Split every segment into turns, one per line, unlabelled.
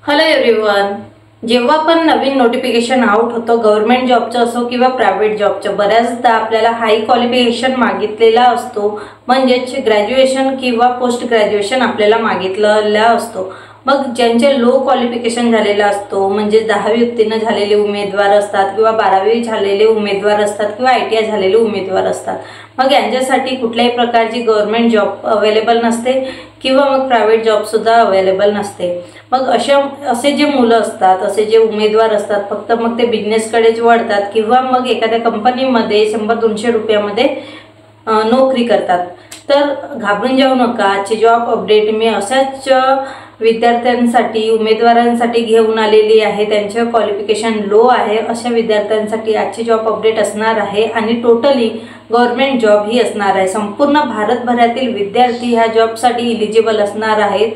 Hello everyone, जेव्हा पण नवीन notification out होतं गव्हर्नमेंट जॉबचं असो किंवा प्रायव्हेट जॉबचं, बऱ्याचदा आपल्याला हाई क्वालिफिकेशन मागितलेला असतो, म्हणजेच ग्रॅज्युएशन किंवा पोस्ट ग्रॅज्युएशन आपल्याला मागितलेला असतो। मग ज्यांचे लो क्वालिफिकेशन झालेला असतो, म्हणजे 10वी उत्तीर्ण झालेले उमेदवार असतात किंवा 12वी झालेले उमेदवार असतात किंवा ITI झालेले उमेदवार असतात, मग यांच्यासाठी कुठल्याही प्रकारची गव्हर्नमेंट जॉब अवेलेबल नसते किंवा मग प्रायव्हेट जॉब सुद्धा अवेलेबल नसते। मग असे जे मुलं असतात, असे जे उमेदवार असतात, फक्त मग ते बिझनेसकडेच वळतात किंवा मग एखाद्या कंपनीमध्ये 100-200 रुपयामध्ये नोकरी करतात। तर घाबरून जाऊ नका, आजची जॉब अपडेट मी अशाच विद्यार्थ्यांसाठी उमेदवारांसाठी घेऊन आलेली आहे। त्यांचे क्वालिफिकेशन लो आहे अशा विद्यार्थ्यांसाठी आजची जॉब अपडेट असणार आहे आणि टोटली गव्हर्नमेंट जॉब ही असणार आहे। संपूर्ण भारतभरातील विद्यार्थी ह्या जॉबसाठी एलिजिबल असणार आहेत।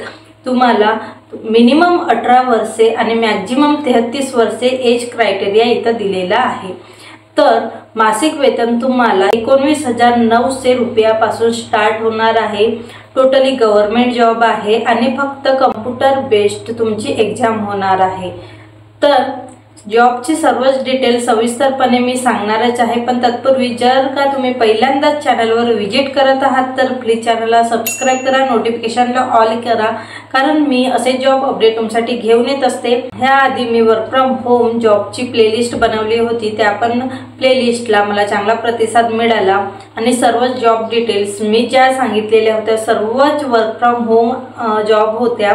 तुम्हाला मिनिमम 18 वर्षे आणि मॅक्झिमम 33 वर्षे एज क्रायटेरिया इथं दिलेला आहे। तर मासिक वेतन तुम्हाला 19,900 रुपयापासून स्टार्ट होणार आहे। टोटली गव्हर्नमेंट जॉब आहे आणि फक्त कम्प्युटर बेस्ड तुमची एग्जाम होणार आहे। तर जॉबची सर्वच डिटेल सविस्तरपणे मी सांगणारच आहे, पण तत्पूर्वी जर का तुम्ही पहिल्यांदाच चॅनलवर विजिट करत आहात तर प्लीज चॅनलला सबस्क्राइब करा, नोटिफिकेशनला ऑल करा, कारण मी असे जॉब अपडेट तुमच्यासाठी घेऊन येत असते। ह्याआधी मी वर्क फ्रॉम होम जॉबची प्लेलिस्ट बनवली होती, त्या पण प्लेलिस्टला मला चांगला प्रतिसाद मिळाला आणि सर्वच जॉब डिटेल्स मी ज्या सांगितलेल्या होत्या सर्वच वर्क फ्रॉम होम जॉब होत्या,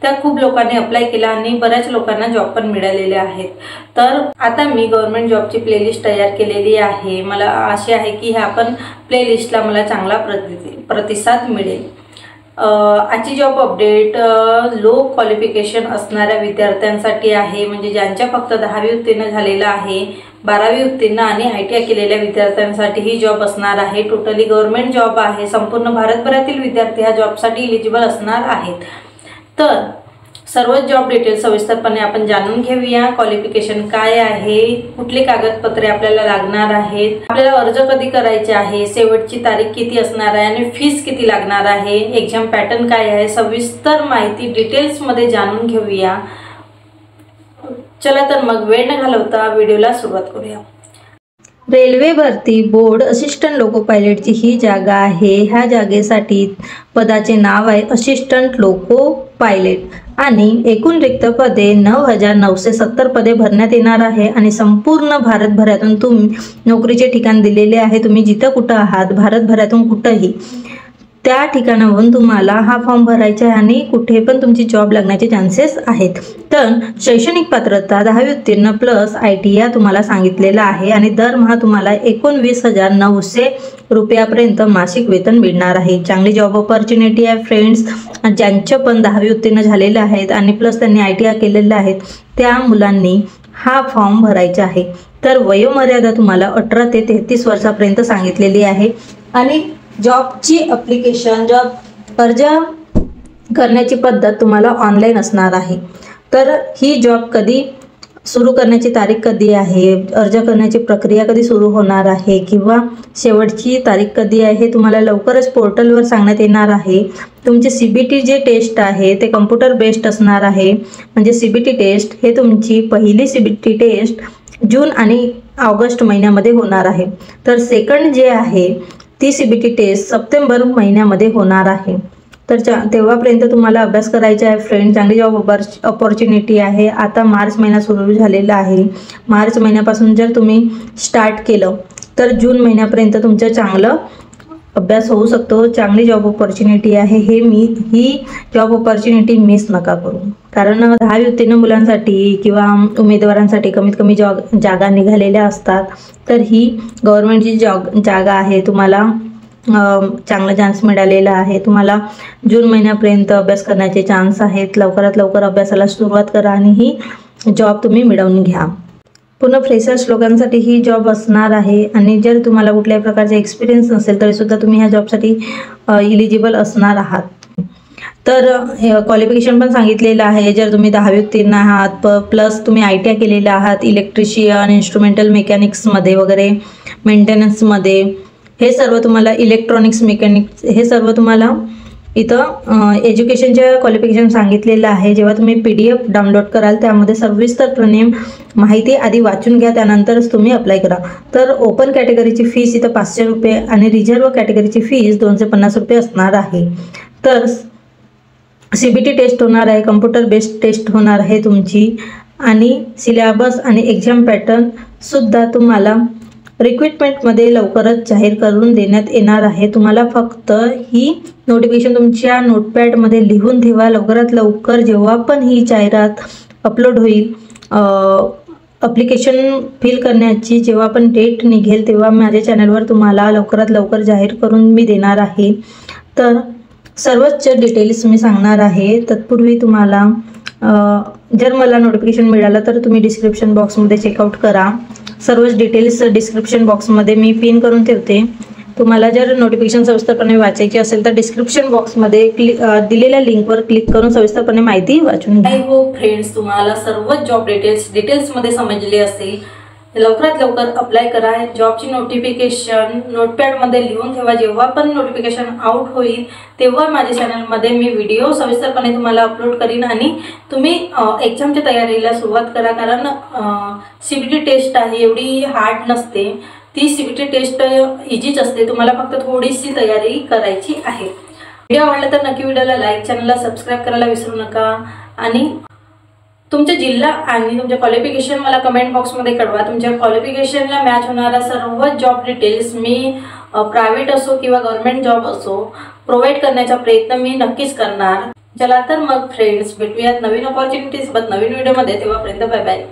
त्या खूप लोकांनी अप्लाय केला आणि बऱ्याच लोकांना जॉब पण मिळालेले आहेत। तर आता मी गव्हर्नमेंट जॉबची प्लेलिस्ट तयार केलेली आहे। मला आशा आहे की ह्या पण प्लेलिस्टला मला चांगला प्रतिसाद मिळेल। आजची जॉब अपडेट लो क्वालिफिकेशन असणाऱ्या विद्यार्थ्यांसाठी आहे, म्हणजे ज्यांच्या फक्त 10वी उत्तीर्ण झालेला आहे, 12वी उत्तीर्ण आणि ITI केलेल्या विद्यार्थ्यांसाठी ही जॉब असणार आहे। टोटली गव्हर्नमेंट जॉब आहे। संपूर्ण भारतभरातील विद्यार्थी ह्या जॉबसाठी एलिजिबल असणार आहेत। तर सर्व जॉब डिटेल्स सविस्तरपणे आपण जाणून घेऊया। क्वालिफिकेशन काय आहे, कुठली कागदपत्रे आपल्याला लागणार आहेत, आपल्याला अर्ज कधी करायचे आहे, शेवटची तारीख किती असणार आहे आणि फीस किती लागणार आहे, एक्झाम पॅटर्न काय आहे, सविस्तर माहिती डिटेल्स मध्ये जाणून घेऊया। चला तर मग वेळ न घालवता व्हिडिओला सुरुवात करूया। रेल्वे भरती बोर्ड असिस्टंट लोको पायलटची ही जागा आहे। ह्या जागेसाठी पदाचे नाव आहे असिस्टंट लोको पायलट आणि एकूण रिक्त पदे 9,970 पदे भरण्यात येणार आहे आणि संपूर्ण भारतभरातून तुम्ही नोकरीचे ठिकाण दिलेले आहे। तुम्ही जिथं कुठं आहात भारतभरातून कुठंही त्या ठिकाणावरून तुम्हाला हा फॉर्म भरायचा आहे आणि कुठे पण तुमची जॉब लागण्याचे चान्सेस आहेत। तर शैक्षणिक पात्रता 10वी उत्तीर्ण प्लस ITI तुम्हाला सांगितलेला आहे आणि दरमहा तुम्हाला 19,900 रुपयापर्यंत मासिक वेतन मिळणार आहे। चांगली जॉब ऑपॉर्च्युनिटी आहे फ्रेंड्स। ज्यांचे पण 10वी उत्तीर्ण झालेले आहेत आणि प्लस त्यांनी ITI केलेले आहेत त्या मुलांनी हा फॉर्म भरायचा आहे। तर वयोमर्यादा तुम्हाला 18 ते 33 वर्षापर्यंत सांगितलेली आहे आणि जॉबची ॲप्लिकेशन जॉब अर्ज करण्याची पद्धत तुम्हाला ऑनलाईन असणार आहे। तर ही जॉब कधी सुरू करण्याची तारीख कधी आहे, अर्ज करण्याची प्रक्रिया कधी सुरू होणार आहे किंवा शेवटची तारीख कधी आहे हे तुम्हाला लवकरच पोर्टलवर सांगण्यात येणार आहे। तुमचे CBT जे टेस्ट आहे ते कम्प्युटर बेस्ड असणार आहे, म्हणजे CBT टेस्ट हे तुमची पहिली CBT टेस्ट जून आणि ऑगस्ट महिन्यामध्ये होणार आहे। तर सेकंड जे आहे ती CBT टेस्ट सप्टेंबर महिन्यामध्ये होणार आहे। तर तेव्हापर्यंत तुम्हाला अभ्यास करायचा आहे फ्रेंड। चांगली जॉब ऑपॉर्च्युनिटी आहे। आता मार्च महिना सुरू झालेला आहे। मार्च महिन्यापासून जर तुम्ही स्टार्ट केलं तर जून महिन्यापर्यंत तुमचं चांगलं अभ्यास होऊ शकतो। चांगली जॉब ऑपॉर्च्युनिटी आहे। ही जॉब ऑपॉर्च्युनिटी मिस नका करू, कारण 10वी उत्तीर्ण मुलांसाठी किंवा उमेदवारांसाठी कमीत कमी जागा निघालेल्या असतात। तर ही गव्हर्नमेंटची जागा आहे। तुम्हाला चांगला चान्स मिळालेला आहे। तुम्हाला जून महिन्यापर्यंत अभ्यास करण्याचे चान्स आहेत। लवकरात लवकर अभ्यासाला सुरुवात करा आणि ही जॉब तुम्ही मिळवून घ्या। पुन्हा फ्रेशर्स लोकांसाठी ही जॉब असणार आहे आणि जर तुम्हाला कुठल्याही प्रकारचा एक्सपिरियन्स नसेल तरी सुद्धा तुम्ही ह्या जॉबसाठी एलिजिबल असणार आहात। तर क्वालिफिकेशन पण सांगितलेलं आहे। जर तुम्ही 10वी उत्तीर्ण आहात प्लस तुम्ही ITI केलेला आहात, इलेक्ट्रिशियन, इन्स्ट्रुमेंटल मेकॅनिक्समध्ये वगैरे, मेंटेनन्समध्ये, हे सर्व तुम्हाला इलेक्ट्रॉनिक्स मेकॅनिक्स हे सर्व तुम्हाला इथं एज्युकेशनच्या क्वालिफिकेशन सांगितलेलं आहे। जेव्हा तुम्ही PDF डाउनलोड कराल त्यामध्ये सविस्तरपणे माहिती आधी वाचून घ्या, त्यानंतरच तुम्ही अप्लाय करा। तर ओपन कॅटेगरीची फीस इथं 500 रुपये आणि रिझर्व्ह कॅटेगरीची फीस 250 रुपये असणार आहे। तर CBT टेस्ट होणार आहे, कम्प्युटर बेस्ड टेस्ट होणार आहे तुमची, आणि सिलेबस आणि एक्झाम पॅटर्न सुद्धा तुम्हाला रिक्रुटमेंटमध्ये लवकरच जाहीर करून देण्यात येणार आहे। तुम्हाला फक्त ही नोटिफिकेशन तुमच्या नोटपॅडमध्ये लिहून ठेवा। लवकरात लवकर जेव्हा पण ही जाहिरात अपलोड होईल, ॲप्लिकेशन फिल करण्याची जेव्हा पण डेट निघेल तेव्हा माझ्या चॅनलवर तुम्हाला लवकरात लवकर जाहीर करून मी देणार आहे। तर सर्वच डिटेल्स मी सांगणार आहे। तत्पूर्वी तुम्हाला जर मला नोटिफिकेशन मिळालं तर तुम्ही डिस्क्रिप्शन बॉक्समध्ये चेकआउट करा। सर्वच डिटेल्स डिस्क्रिप्शन बॉक्समध्ये मी पिन करून ठेवते। तुम्हाला जर नोटिफिकेशन सविस्तरपणे वाचायची असेल तर डिस्क्रिप्शन बॉक्समध्ये दिलेल्या लिंकवर क्लिक करून सविस्तरपणे माहिती वाचून घ्या। आय होप फ्रेंड्स तुम्हाला सर्व जॉब डिटेल्समध्ये समजले असेल। लवकरात लवकर अप्लाय करा। जॉबची नोटिफिकेशन नोटपॅडमध्ये लिहून ठेवा। जेव्हा पण नोटिफिकेशन आउट होईल तेव्हा माझ्या चॅनलमध्ये मी व्हिडिओ सविस्तरपणे तुम्हाला अपलोड करीन आणि तुम्ही एक्झामच्या तयारीला सुरुवात करा। कारण CBT टेस्ट आहे, एवढी हार्ड नसते ती। CBT टेस्ट इझीच असते, तुम्हाला फक्त थोडीशी तयारी करायची आहे। व्हिडिओ आवडला तर नक्की व्हिडिओला लाईक, चॅनलला सबस्क्राईब करायला विसरू नका आणि तुमचा जिल्हा आणि तुमचे क्वालिफिकेशन मला कमेंट बॉक्समध्ये कळवा। तुमच्या क्वालिफिकेशनला मॅच होणारा सर्व जॉब डिटेल्स मी प्रायव्हेट असो किंवा गव्हर्नमेंट जॉब असो प्रोव्हाइड करण्याचा प्रयत्न मी नक्कीच करणार। चला तर मग फ्रेंड्स, भेटूयात नवीन अपॉर्च्युनिटीज सोबत नवीन व्हिडिओमध्ये। तेव्हापर्यंत बाय बाय।